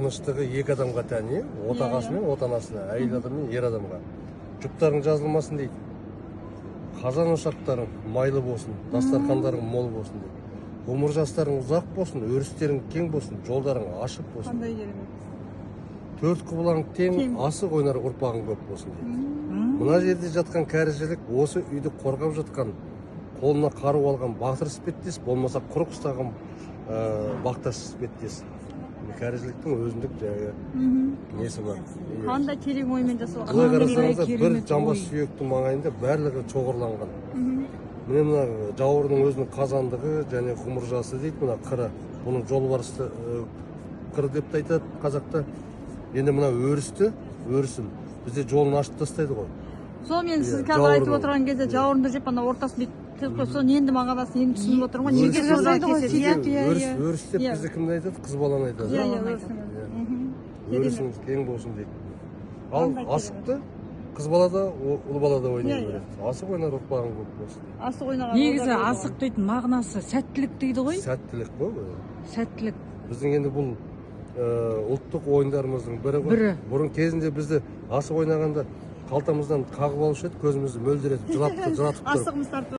тыныштығы екі адамға тән, отағасы мен отанасына, әйел адам мен ер адамға. Жұптарың жазылмасын дейді. Қазан ошақтарың майлы болсын, дастархандарың мол болсын дейді. Ғұмыр жастарың ұзақ болсын, өрістерің кең болсын, жолдарың ашық болсын. Қандай керемет. Төрт құбылаң тең, асық ойнар ұрпағың көп болсын дейді. Мына жерде жатқан кәріжілік осы үйді қорғап жатқан, қолына қару алған батыр іспеттес, болмаса құрық ұстаған бақташ іспеттес. Кәріжіліктің өзіндік несі бар. Қандай терең оймен жасалған. Былай қарасаңыздар, бір жамбас сүйектің маңайында барлығы чоғырланған. Міне мына жауырының өзінің қазандығы және ғұмыржасы дейді, мына қыры. Бұның жолбарысты қыры деп айтады қазақта. Енді мына өрісін бізде жолын ашып тастайды ғой. Сол мен сіз қазір айтып отырған кезде жауырынды жеп ана ортасын бүйтіп соны енді мағынасын енді түсініп отырмын ғой. Неге жасайды ғой? Өріс деп бізде кімді айтады? Қыз баланы айтады. Өрісіңіз кең болсын дейді. Ал асықты қыз бала да ұл бала да ойнай береді. Асық ойнар ұрпағың көп болсын. Асық ойнаған. Негізі асық дейтін мағынасы сәттілік дейді ғой. Сәттілік қой. Сәттілік. Біздің енді бұл ұлттық ойындарымыздың бірі ғой. Бұрын кезінде бізді асық ойнағанда қалтамыздан қағып алушы еді, көзімізді мөлдіретіп жылатып тұрып. Асығымыз тартып